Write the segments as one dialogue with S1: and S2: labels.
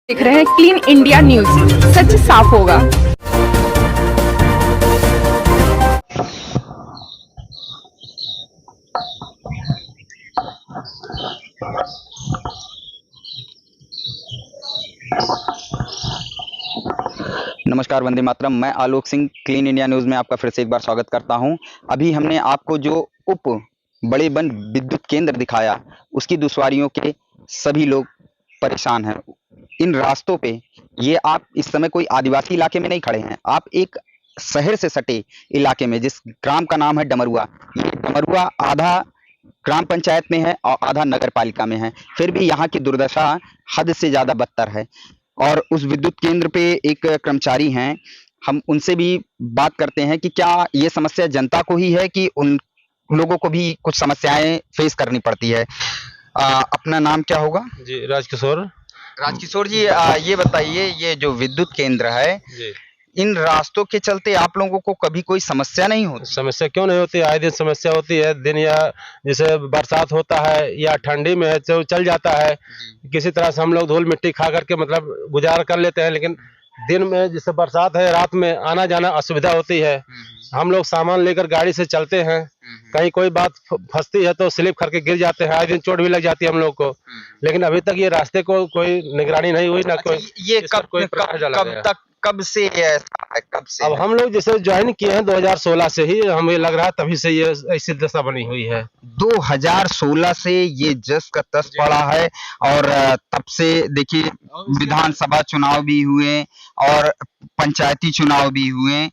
S1: देख रहे हैं क्लीन इंडिया न्यूज, सच साफ होगा।
S2: नमस्कार, वंदे मातरम। मैं Alok Singh clean India news में आपका फिर से एक बार स्वागत करता हूं। अभी हमने आपको जो उप बड़े बन विद्युत केंद्र दिखाया, उसकी दुश्वारियों के सभी लोग परेशान हैं। इन रास्तों पे ये आप इस समय कोई आदिवासी इलाके में नहीं खड़े हैं, आप एक शहर से सटे इलाके में, जिस ग्राम का नाम है डमरुआ। ये डमरुआ आधा ग्राम पंचायत में है और आधा नगर पालिका में है। फिर भी यहाँ की दुर्दशा हद से ज़्यादा बदतर है। और उस विद्युत केंद्र पे एक कर्मचारी हैं, हम उनसे भी बात करते हैं कि क्या ये समस्या जनता को ही है कि उन लोगों को भी कुछ समस्याएं फेस करनी पड़ती है। अपना नाम क्या होगा?
S3: जी, राजकिशोर।
S2: राजकिशोर जी, ये बताइए, ये जो विद्युत केंद्र है,
S3: जी,
S2: इन रास्तों के चलते आप लोगों को कभी कोई समस्या नहीं होती?
S3: समस्या क्यों नहीं होती? आए दिन समस्या होती है। दिन या जैसे बरसात होता है या ठंडी में है तो चल जाता है। किसी तरह से हम लोग धूल मिट्टी खा करके मतलब गुजारा कर लेते हैं, लेकिन दिन में जैसे बरसात है, रात में आना जाना असुविधा होती है। हम लोग सामान लेकर गाड़ी से चलते हैं, कहीं कोई बात फंसती है तो स्लिप करके गिर जाते हैं, आए दिन चोट भी लग जाती है हम लोग को। लेकिन अभी तक ये रास्ते को कोई निगरानी नहीं हुई, ना
S2: अच्छा,
S3: कोई
S2: ये
S3: इस पर कोई प्रकाश डाला गया।
S2: कब से ऐसा है? कब से
S3: अब
S2: है?
S3: हम लोग जैसे ज्वाइन किए हैं 2016 से ही, हमें लग रहा है तभी से ये ऐसी दशा बनी हुई है।
S2: 2016 से ये जस का तस पड़ा है। और तब से देखिए, विधानसभा चुनाव भी हुए और पंचायती चुनाव भी हुए,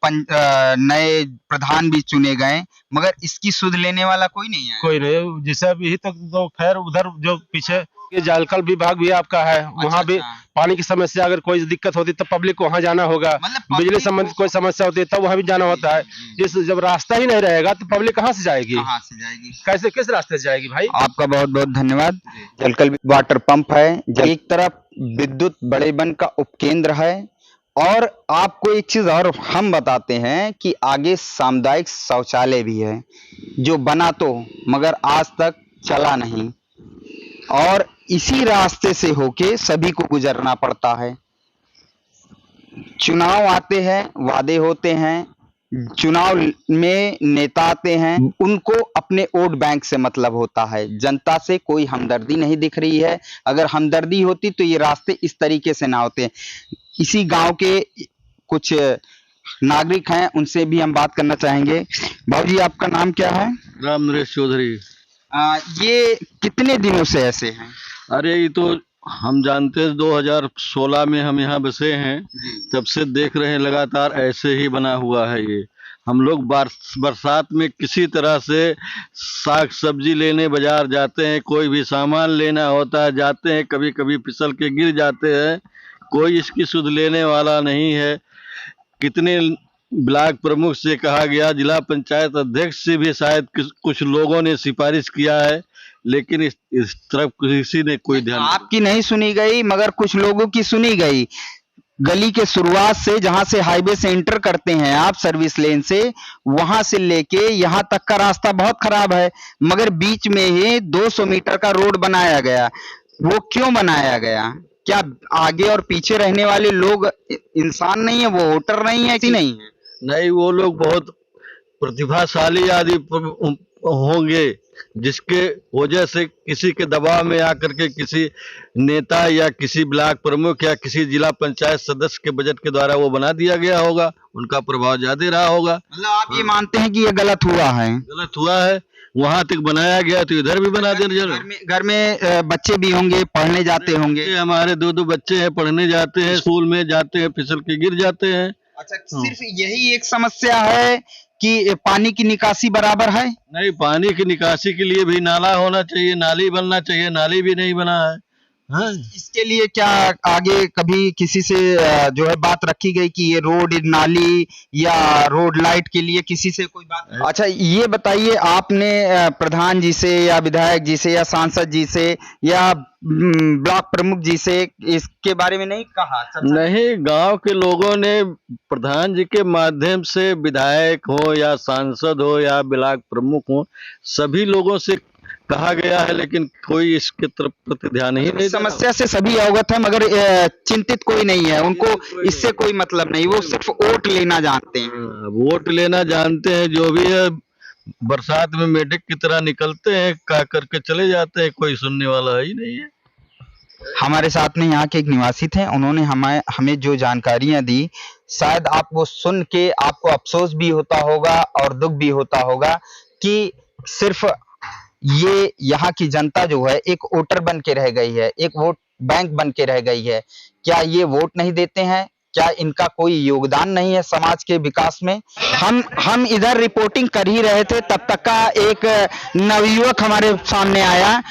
S2: नए प्रधान भी चुने गए, मगर इसकी सुध लेने वाला कोई नहीं है।
S3: कोई नहीं, जैसे अभी तक तो खैर उधर जो पीछे ये जलकल विभाग भी आपका है, वहाँ भी
S2: अच्छा।
S3: पानी की समस्या, अगर कोई दिक्कत होती तो पब्लिक को वहाँ जाना होगा।
S2: मतलब
S3: बिजली संबंधित कोई समस्या होती है तब वहाँ भी जाना होता है। जिस जब रास्ता ही नहीं रहेगा तो पब्लिक कहाँ से जाएगी?
S2: कहाँ से जाएगी?
S3: कैसे किस रास्ते से जाएगी भाई?
S2: आपका बहुत बहुत धन्यवाद। जलकल वाटर पंप है, एक तरफ विद्युत बड़े बन का उपकेंद्र है, और आपको एक चीज और हम बताते हैं कि आगे सामुदायिक शौचालय भी है, जो बना तो मगर आज तक चला नहीं, और इसी रास्ते से होके सभी को गुजरना पड़ता है। चुनाव आते हैं, वादे होते हैं, चुनाव में नेता आते हैं, उनको अपने वोट बैंक से मतलब होता है, जनता से कोई हमदर्दी नहीं दिख रही है। अगर हमदर्दी होती तो ये रास्ते इस तरीके से ना होते। इसी गांव के कुछ नागरिक हैं, उनसे भी हम बात करना चाहेंगे। बाबूजी, आपका नाम क्या है?
S4: राम नरेश चौधरी।
S2: ये कितने दिनों से ऐसे हैं?
S4: अरे ये तो हम जानते हैं 2016 में हम यहाँ बसे हैं, तब से देख रहे हैं लगातार ऐसे ही बना हुआ है ये। हम लोग बरसात में किसी तरह से साग सब्जी लेने बाजार जाते हैं, कोई भी सामान लेना होता है, जाते हैं, कभी कभी फिसल के गिर जाते हैं, कोई इसकी सुध लेने वाला नहीं है। कितने ब्लॉक प्रमुख से कहा गया, जिला पंचायत अध्यक्ष से भी शायद कुछ लोगों ने सिफारिश किया है, लेकिन इस तरफ किसी ने कोई ध्यान
S2: आपकी नहीं सुनी गई, मगर कुछ लोगों की सुनी गई। गली के शुरुआत से, जहां से हाईवे से एंटर करते हैं आप सर्विस लेन से, वहां से लेके यहां तक का रास्ता बहुत खराब है, मगर बीच में ही 200 मीटर का रोड बनाया गया। वो क्यों बनाया गया? क्या आगे और पीछे रहने वाले लोग इंसान नहीं है, वो वोटर नहीं है, ऐसी नहीं है?
S4: नहीं, वो लोग बहुत प्रतिभाशाली आदि होंगे, जिसके वजह से किसी के दबाव में आकर के किसी नेता या किसी ब्लॉक प्रमुख या किसी जिला पंचायत सदस्य के बजट के द्वारा वो बना दिया गया होगा, उनका प्रभाव ज्यादा रहा होगा।
S2: मतलब आप ये मानते हैं कि ये गलत हुआ है?
S4: गलत हुआ है, वहां तक बनाया गया तो इधर भी बना देना जरूर।
S2: घर में बच्चे भी होंगे, पढ़ने जाते होंगे।
S4: हमारे दो बच्चे हैं, पढ़ने जाते हैं, स्कूल में जाते हैं, फिसल के गिर जाते हैं।
S2: अच्छा, सिर्फ यही एक समस्या है कि पानी की निकासी बराबर है?
S4: नहीं, पानी की निकासी के लिए भी नाला होना चाहिए, नाली बनना चाहिए, नाली भी नहीं बना है। हाँ?
S2: इसके लिए क्या आगे कभी किसी से जो है बात रखी गई कि ये रोड, नाली या रोड लाइट के लिए किसी से कोई बात? अच्छा, ये बताइए, आपने प्रधान जी से या विधायक जी से या सांसद जी से या ब्लॉक प्रमुख जी से इसके बारे में नहीं कहा?
S4: नहीं, गांव के लोगों ने प्रधान जी के माध्यम से, विधायक हो या सांसद हो या ब्लॉक प्रमुख हो, सभी लोगों से कहा गया है, लेकिन कोई इसके तरफ प्रति ध्यान ही नहीं दे रहा।
S2: समस्या से सभी अवगत है, मगर चिंतित कोई नहीं है, उनको इससे कोई मतलब नहीं, वो सिर्फ वोट लेना जानते हैं।
S4: वोट लेना जानते हैं, जो भी है बरसात में मेढक की तरह निकलते हैं, कह करके चले जाते हैं, कोई सुनने वाला ही नहीं है।
S2: हमारे साथ में यहाँ के एक निवासी थे, उन्होंने हमें जो जानकारियां दी, शायद आप वो सुन के आपको अफसोस भी होता होगा और दुख भी होता होगा कि सिर्फ ये यहाँ की जनता जो है एक वोटर बन के रह गई है, एक वोट बैंक बन के रह गई है। क्या ये वोट नहीं देते हैं? क्या इनका कोई योगदान नहीं है समाज के विकास में? हम इधर रिपोर्टिंग कर ही रहे थे, तब तक का एक नवयुवक हमारे सामने आया।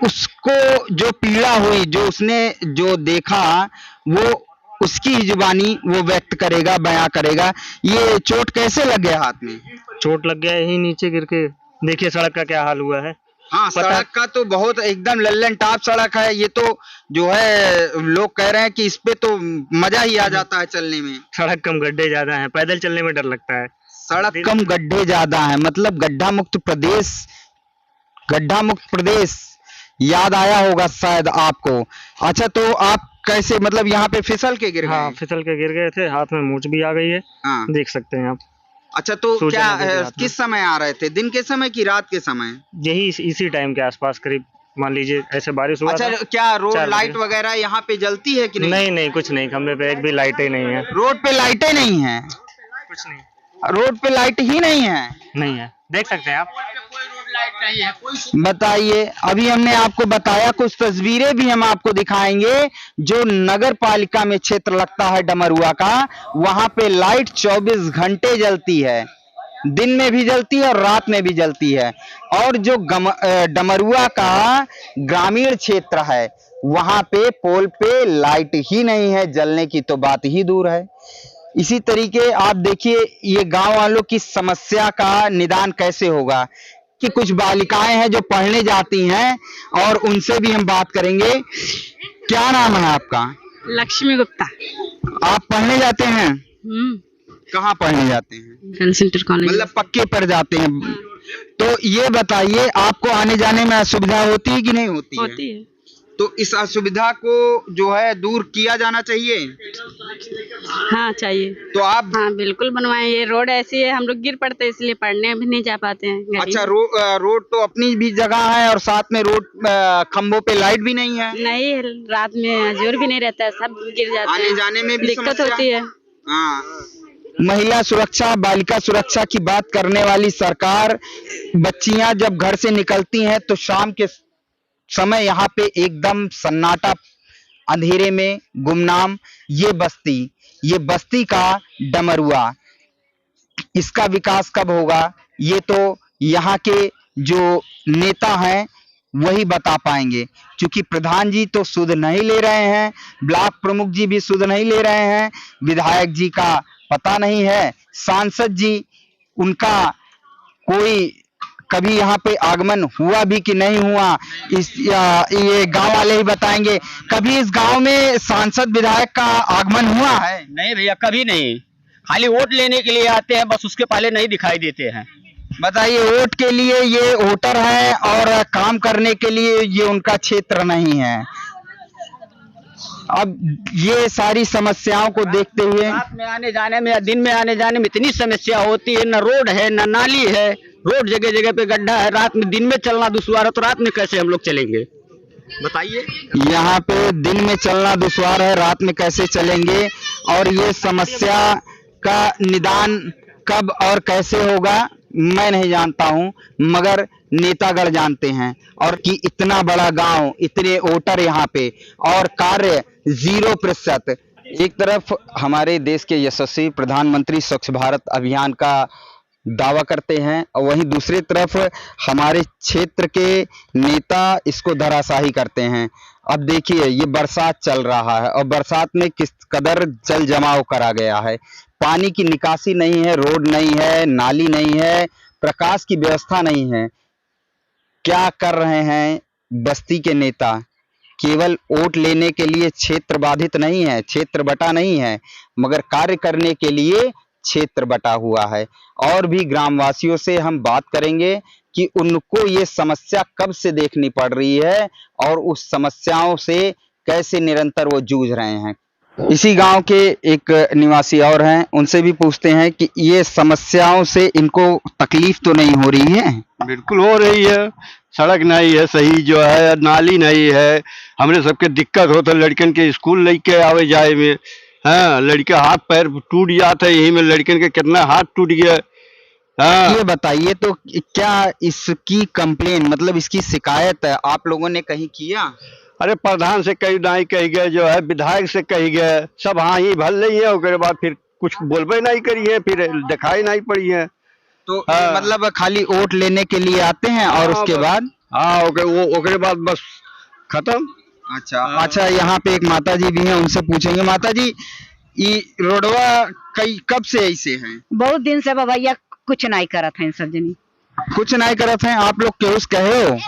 S2: उसको जो पीड़ा हुई, जो उसने जो देखा, वो उसकी ही जुबानी वो व्यक्त करेगा, बयां करेगा। ये चोट कैसे लग गया हाथ में?
S5: चोट लग गया यही नीचे गिर के। देखिए सड़क का क्या हाल हुआ है।
S2: हाँ, सड़क का तो बहुत एकदम लल्लन टाप सड़क है। ये तो जो है लोग कह रहे हैं कि इस पे तो मजा ही आ जाता है चलने में।
S5: सड़क कम गड्ढे ज्यादा हैं, पैदल चलने में डर लगता है।
S2: सड़क कम गड्ढे ज्यादा है, मतलब गड्ढा मुक्त प्रदेश याद आया होगा शायद आपको। अच्छा, तो आप कैसे, मतलब यहाँ पे फिसल के गिर गए?
S5: हाँ, फिसल के गिर गए थे, हाथ में मूंछ भी आ गई है।
S2: हाँ।
S5: देख सकते हैं आप।
S2: अच्छा, तो
S5: सूजन
S2: क्या
S5: लगी हाथ में।
S2: किस समय आ रहे थे, दिन के समय की रात के समय?
S5: यही इसी टाइम के आसपास करीब, मान लीजिए ऐसे बारिश हुआ
S2: अच्छा,
S5: था।
S2: क्या रोड
S5: 4
S2: लाइट
S5: बजे।
S2: वगैरह यहाँ पे जलती है कि नहीं?
S5: नहीं नहीं, कुछ नहीं, खंबे पे एक भी लाइट ही नहीं है।
S2: रोड पे लाइटें नहीं है?
S5: कुछ नहीं,
S2: रोड पे लाइट ही नहीं है?
S5: नहीं है, देख सकते हैं आप।
S2: बताइए, अभी हमने आपको बताया, कुछ तस्वीरें भी हम आपको दिखाएंगे। जो नगर पालिका में क्षेत्र लगता है डमरुआ का, वहां पे लाइट 24 घंटे जलती है, दिन में भी जलती है और रात में भी जलती है। और जो डमरुआ का ग्रामीण क्षेत्र है, वहां पे पोल पे लाइट ही नहीं है, जलने की तो बात ही दूर है। इसी तरीके आप देखिए, ये गांव वालों की समस्या का निदान कैसे होगा कि कुछ बालिकाएं हैं जो पढ़ने जाती हैं, और उनसे भी हम बात करेंगे। क्या नाम है आपका?
S6: लक्ष्मी गुप्ता।
S2: आप पढ़ने जाते हैं? कहाँ पढ़ने जाते हैं?
S6: Girls inter college.
S2: मतलब पक्के पर जाते हैं। तो ये बताइए, आपको आने जाने में असुविधा होती है कि नहीं होती है?
S6: होती है।
S2: तो इस असुविधा को जो है दूर किया जाना चाहिए।
S6: हाँ, चाहिए।
S2: तो आप
S6: हाँ, बिल्कुल बनवाएं। ये रोड ऐसी है, हम लोग गिर पड़ते हैं, इसलिए पढ़ने भी नहीं जा पाते हैं। गाड़ी
S2: अच्छा, रोड तो अपनी भी जगह है, और साथ में रोड खंभों पे लाइट भी नहीं है।
S6: नहीं, रात में जोर भी नहीं रहता है, सब गिर जाते हैं।
S2: आने जाने में भी
S6: दिक्कत
S2: समस्या
S6: होती है।
S2: हाँ। महिला सुरक्षा, बालिका सुरक्षा की बात करने वाली सरकार, बच्चियां जब घर से निकलती हैं तो शाम के समय यहाँ पे एकदम सन्नाटा, अंधेरे में गुमनाम ये बस्ती का डमरुआ, इसका विकास कब होगा ये तो यहाँ के जो नेता हैं वही बता पाएंगे। क्योंकि प्रधान जी तो सुध नहीं ले रहे हैं, ब्लॉक प्रमुख जी भी सुध नहीं ले रहे हैं, विधायक जी का पता नहीं है, सांसद जी उनका कोई कभी यहाँ पे आगमन हुआ भी कि नहीं हुआ, ये गांव वाले ही बताएंगे। कभी इस गांव में सांसद विधायक का आगमन हुआ है?
S7: नहीं भैया, कभी नहीं। खाली वोट लेने के लिए आते हैं, बस उसके पहले नहीं दिखाई देते हैं।
S2: बताइए, वोट के लिए ये वोटर है और काम करने के लिए ये उनका क्षेत्र नहीं है। अब ये सारी समस्याओं को देखते हुए
S7: रात में आने जाने में या दिन में आने जाने में इतनी समस्या होती है, न रोड है न नाली है, रोड जगह जगह पे गड्ढा है। रात में, दिन में चलना दुश्वार है, तो रात में कैसे हम लोग चलेंगे बताइए?
S2: यहाँ पे दिन में चलना दुश्वार है, रात में कैसे चलेंगे? और ये समस्या का निदान कब और कैसे होगा मैं नहीं जानता हूँ, मगर नेतागढ़ जानते हैं। और कि इतना बड़ा गांव, इतने वोटर यहाँ पे, और कार्य 0%। एक तरफ हमारे देश के यशस्वी प्रधानमंत्री स्वच्छ भारत अभियान का दावा करते हैं, और वहीं दूसरी तरफ हमारे क्षेत्र के नेता इसको धराशाही करते हैं। अब देखिए, ये बरसात चल रहा है और बरसात में किस कदर जल जमाव करा गया है। पानी की निकासी नहीं है, रोड नहीं है, नाली नहीं है, प्रकाश की व्यवस्था नहीं है। क्या कर रहे हैं बस्ती के नेता? केवल वोट लेने के लिए क्षेत्र बाधित नहीं है, क्षेत्र बटा नहीं है, मगर कार्य करने के लिए क्षेत्र बटा हुआ है। और भी ग्रामवासियों से हम बात करेंगे कि उनको ये समस्या कब से देखनी पड़ रही है और उस समस्याओं से कैसे निरंतर वो जूझ रहे हैं। इसी गांव के एक निवासी और हैं, उनसे भी पूछते हैं कि ये समस्याओं से इनको तकलीफ तो नहीं हो रही है।
S4: बिल्कुल हो रही है। सड़क नहीं है सही, जो है नाली नहीं है, हमरे सबके दिक्कत होता, लड़कन के स्कूल लेके आवे जाए में। हाँ, लड़के हाथ पैर टूट जाते, यही में लड़कन के कितना हाथ टूट गया। हाँ,
S2: ये बताइए तो क्या इसकी कंप्लेन मतलब इसकी शिकायत आप लोगों ने कहीं किया?
S4: अरे प्रधान से कही नहीं कही गए, जो है विधायक से कही गए, सब हाँ ही भल रही है। उसके बाद फिर कुछ बोलबे नहीं करी है, फिर दिखाई नहीं पड़ी है।
S2: तो
S4: हाँ।
S2: मतलब खाली वोट लेने के लिए आते हैं और उसके बाद?
S4: हाँ, ओके बाद बस खत्म।
S2: अच्छा, यहाँ पे एक माता जी भी हैं, उनसे पूछेंगे। माता जी, ये रोडवा कब से ऐसे हैं?
S8: बहुत दिन से भैया कुछ नहीं करत है सब जनी,
S2: कुछ नहीं करत हैं। आप लोग क्यों कहे हो?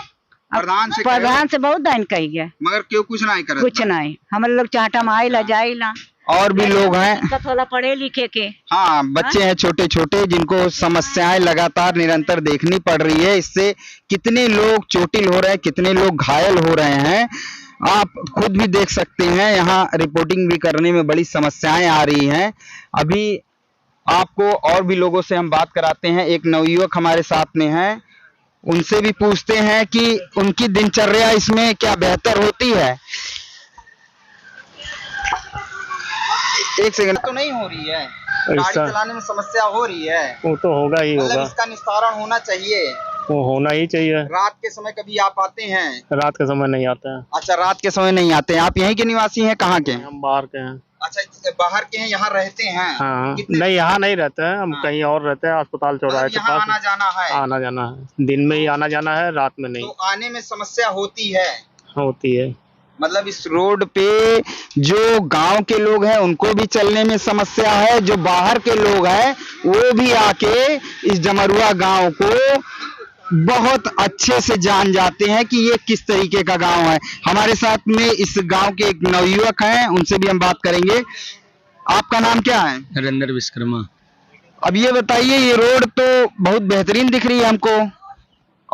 S8: प्रधान से बहुत दिन कही गया,
S2: मगर क्यों कुछ नहीं करत?
S8: कुछ नहीं। हम लोग चाहता में आइला जाइला,
S2: और भी लोग हैं,
S8: दिक्कत होला पढ़े लिखे के।
S2: हाँ, बच्चे हैं छोटे छोटे जिनको समस्याएं लगातार निरंतर देखनी पड़ रही है। इससे कितने लोग चोटिल हो रहे हैं, कितने लोग घायल हो रहे हैं, आप खुद भी देख सकते हैं। यहाँ रिपोर्टिंग भी करने में बड़ी समस्याएं आ रही हैं। अभी आपको और भी लोगों से हम बात कराते हैं। एक नवयुवक हमारे साथ में है, उनसे भी पूछते हैं कि उनकी दिनचर्या इसमें क्या बेहतर होती है। एक सेकंड, तो नहीं हो रही है, गाड़ी चलाने में समस्या हो रही है।
S5: वो तो होगा ही
S2: मतलब
S5: होगा,
S2: इसका निस्तारण होना चाहिए।
S5: वो होना ही चाहिए।
S2: रात के समय कभी आप आते हैं?
S5: रात के समय नहीं आते हैं,
S2: अच्छा, रात के समय नहीं आते हैं। आप यहीं के निवासी हैं? कहाँ के?
S5: हम बाहर के हैं।
S2: अच्छा, बाहर के हैं, यहाँ रहते हैं?
S5: हाँ,
S2: कितने-
S5: नहीं यहाँ नहीं रहते हैं हम,
S2: हाँ।
S5: कहीं और रहते हैं, अस्पताल चौराहे
S2: मतलब
S5: के
S2: यहाँ
S5: पास।
S2: आना जाना है?
S5: आना जाना है, दिन में ही आना जाना है, रात में नहीं
S2: तो आने में समस्या होती है?
S5: होती है।
S2: मतलब इस रोड पे जो गांव के लोग हैं उनको भी चलने में समस्या है, जो बाहर के लोग हैं वो भी आके इस जमरुआ गांव को बहुत अच्छे से जान जाते हैं कि ये किस तरीके का गांव है। हमारे साथ में इस गांव के एक नवयुवक हैं, उनसे भी हम बात करेंगे। आपका नाम क्या है?
S9: नरेंद्र विश्वकर्मा।
S2: अब ये बताइए, ये रोड तो बहुत बेहतरीन दिख रही है हमको,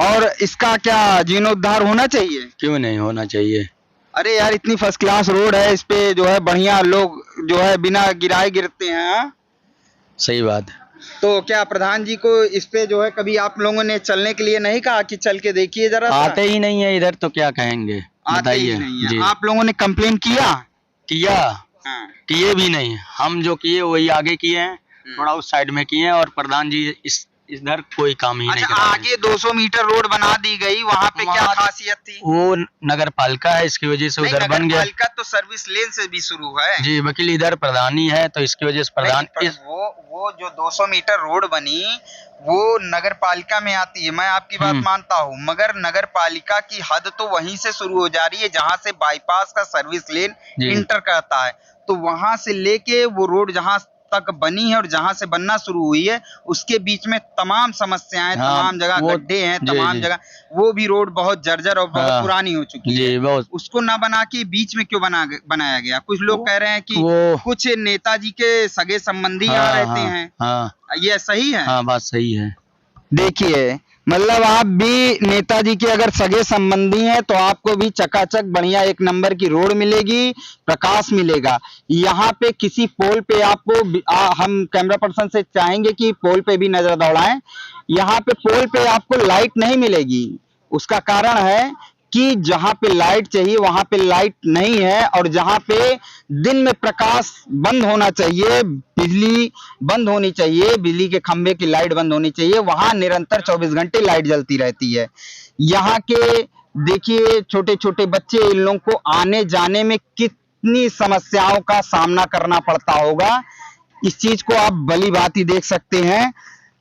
S2: और इसका क्या जीर्णोद्धार होना चाहिए?
S9: क्यों नहीं होना चाहिए?
S2: अरे यार, इतनी फर्स्ट क्लास रोड है, इस पे जो है बढ़िया लोग जो है बिना गिराए गिरते हैं। हाँ?
S9: सही बात।
S2: तो क्या प्रधान जी को इस पे जो है कभी आप लोगों ने चलने के लिए नहीं कहा कि चल के देखिए जरा?
S9: आते ही नहीं है इधर तो क्या कहेंगे,
S2: आते ही
S9: बताइए
S2: नहीं है।
S9: जी।
S2: आप लोगों ने कंप्लेन किया?
S9: किया,
S2: हाँ।
S9: किए भी नहीं, हम जो किए वही आगे किए हैं, थोड़ा उस साइड में किए हैं, और प्रधान जी इधर कोई काम ही नहीं
S2: अच्छा,
S9: कर रहे हैं।
S2: आगे 200 मीटर रोड बना दी गई, वहाँ पे क्या
S9: वहाँ-
S2: खासियत थी?
S9: वो नगर पालिका है, इसकी वजह से
S2: नहीं,
S9: उधर बन गया।
S2: नगरपालिका तो सर्विस लेन से भी शुरू है
S9: जी, वकील इधर प्रधानी है, तो इसकी वजह से प्रधान
S2: नहीं, वो जो 200 मीटर रोड बनी वो नगर पालिका में आती है, मैं आपकी बात मानता हूँ, मगर नगर पालिका की हद तो वहीं से शुरू हो जा रही है जहाँ से बाईपास का सर्विस लेन इंटर करता है। तो वहां से लेके वो रोड जहाँ तक बनी है और जहां से बनना शुरू हुई है उसके बीच में तमाम समस्याएं, तमाम जगह गड्ढे हैं, तमाम जगह वो भी रोड बहुत जर्जर और बहुत पुरानी हो चुकी है।
S9: बहुत।
S2: उसको ना बना के बीच में क्यों बनाया गया? कुछ लोग कह रहे हैं कि कुछ नेताजी के सगे संबंधी यहाँ रहते हैं।
S9: हाँ,
S2: ये सही है?
S9: हाँ, बात सही है।
S2: देखिए, मतलब आप भी नेताजी के अगर सगे संबंधी हैं तो आपको भी चकाचक बढ़िया एक नंबर की रोड मिलेगी, प्रकाश मिलेगा। यहाँ पे किसी पोल पे आपको हम कैमरा पर्सन से चाहेंगे कि पोल पे भी नजर दौड़ाएं। यहाँ पे पोल पे आपको लाइट नहीं मिलेगी। उसका कारण है कि जहां पे लाइट चाहिए वहां पे लाइट नहीं है, और जहां पे दिन में प्रकाश बंद होना चाहिए, बिजली बंद होनी चाहिए, बिजली के खंभे की लाइट बंद होनी चाहिए, वहां निरंतर 24 घंटे लाइट जलती रहती है। यहाँ के देखिए छोटे छोटे बच्चे, इन लोगों को आने जाने में कितनी समस्याओं का सामना करना पड़ता होगा, इस चीज को आप भली बात ही देख सकते हैं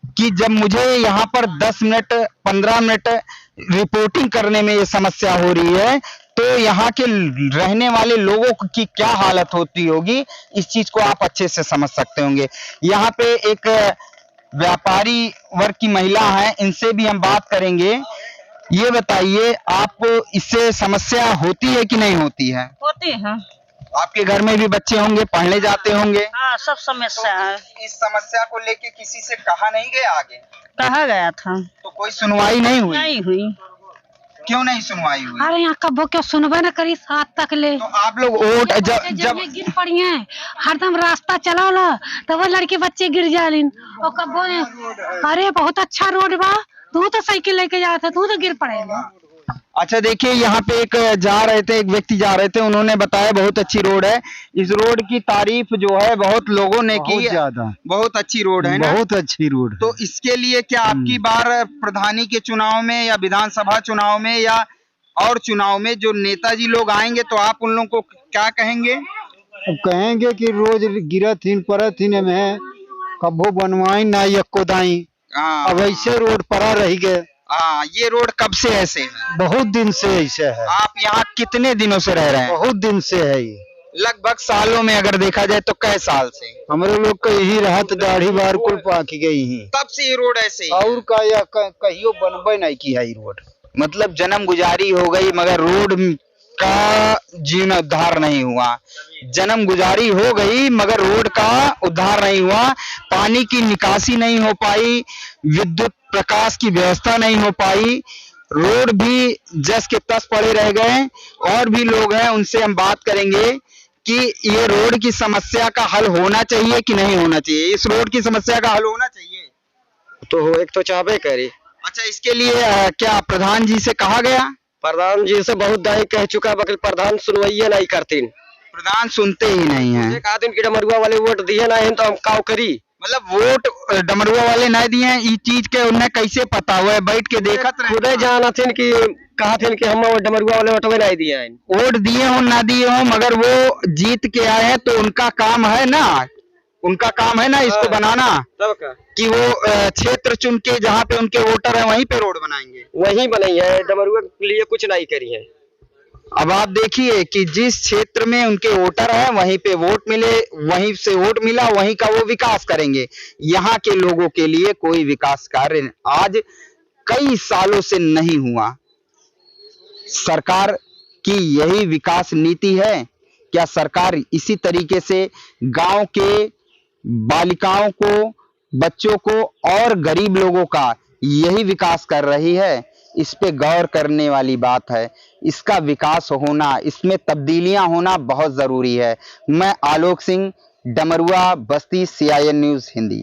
S2: कि जब मुझे यहाँ पर 10 मिनट 15 मिनट रिपोर्टिंग करने में ये समस्या हो रही है, तो यहाँ के रहने वाले लोगों की क्या हालत होती होगी, इस चीज को आप अच्छे से समझ सकते होंगे। यहाँ पे एक व्यापारी वर्ग की महिला है, इनसे भी हम बात करेंगे। ये बताइए, आपको इससे समस्या होती है कि नहीं होती है?
S8: होती है।
S2: आपके घर में भी बच्चे होंगे, पढ़ने जाते होंगे?
S8: हाँ, सब समस्या है।
S2: इस समस्या को लेके किसी से कहा नहीं गया आगे?
S8: कहा गया था,
S2: तो कोई सुनवाई नहीं हुई?
S8: नहीं हुई।
S2: क्यों नहीं सुनवाई हुई?
S8: अरे यहाँ कब क्या सुनबे न करी सात तक ले।
S2: तो आप लोग वोट जब
S8: ये गिर पड़ी है, हरदम रास्ता चला ला तो वो लड़के बच्चे गिर जालिन और कब अरे बहुत अच्छा रोड बा, तू तो साइकिल लेके जाता, तू तो गिर पड़ेगा।
S2: अच्छा देखिए, यहाँ पे एक व्यक्ति जा रहे थे, उन्होंने बताया बहुत अच्छी रोड है। इस रोड की तारीफ जो है बहुत लोगों ने की,
S4: ज्यादा
S2: बहुत अच्छी रोड है ना?
S4: बहुत अच्छी रोड है।
S2: तो इसके लिए क्या आपकी बार प्रधानी के चुनाव में या विधानसभा चुनाव में या और चुनाव में जो नेताजी लोग आएंगे तो आप उन लोगों को क्या कहेंगे?
S4: अब कहेंगे कि रोज गिरत हिन परत हिन में कभो बनवाई ना यक्को दाई, अब ऐसे रोड पड़ा रही गए।
S2: ये रोड कब से ऐसे है?
S4: बहुत दिन से ऐसे है।
S2: आप यहाँ कितने दिनों से रह रहे हैं?
S4: बहुत दिन से है ये,
S2: लगभग सालों में अगर देखा जाए तो कई साल से?
S4: हमारे लोग का यही रहा तो दाढ़ी बार कुल पाकी गई ही,
S2: तब से ये रोड ऐसे ही
S4: और का या कहियो बनबे नहीं की है ये रोड।
S2: मतलब जन्म गुजारी हो गई मगर रोड का जीर्णोद्धार नहीं हुआ। जन्म गुजारी हो गई मगर रोड का उद्धार नहीं हुआ, पानी की निकासी नहीं हो पाई, विद्युत प्रकाश की व्यवस्था नहीं हो पाई, रोड भी जस के तस पड़े रह गए। और भी लोग हैं, उनसे हम बात करेंगे कि ये रोड की समस्या का हल होना चाहिए कि नहीं होना चाहिए। इस रोड की समस्या का हल होना चाहिए
S7: तो एक तो चाहबे करे।
S2: अच्छा, इसके लिए क्या प्रधान जी से कहा गया?
S7: प्रधान जी से बहुत दाई कह चुका, बकल प्रधान सुनवाइए नहीं करतीन,
S2: प्रधान सुनते ही नहीं है।
S7: एक आदमी की डमरुआ वाले वोट दिए ना तो हम काव करी।
S2: मतलब वोट डमरुआ वाले नहीं दिए हैं, ये चीज के उन्हें कैसे पता हुआ है? बैठ के देखत रहे,
S7: खुदे जाना थे कि कहा थे कि हम डमरुआ वाले वोटवे नहीं दिए हैं।
S2: वोट दिए हो ना दिए हो मगर वो जीत के आए हैं तो उनका काम है ना, उनका काम है ना इसको बनाना, कि वो क्षेत्र चुन के जहाँ पे उनके वोटर है वहीं पे रोड बनाएंगे,
S7: वहीं बनाई है, डमरुआ के लिए कुछ नहीं करी है।
S2: अब आप देखिए कि जिस क्षेत्र में उनके वोटर है वहीं पे वोट मिले, वहीं से वोट मिला, वहीं का वो विकास करेंगे। यहाँ के लोगों के लिए कोई विकास कार्य आज कई सालों से नहीं हुआ। सरकार की यही विकास नीति है क्या? सरकार इसी तरीके से गांव के बालिकाओं को, बच्चों को और गरीब लोगों का यही विकास कर रही है? इस पे गौर करने वाली बात है। इसका विकास होना, इसमें तब्दीलियां होना बहुत जरूरी है। मैं आलोक सिंह, डमरुआ बस्ती, CIN न्यूज़ हिंदी।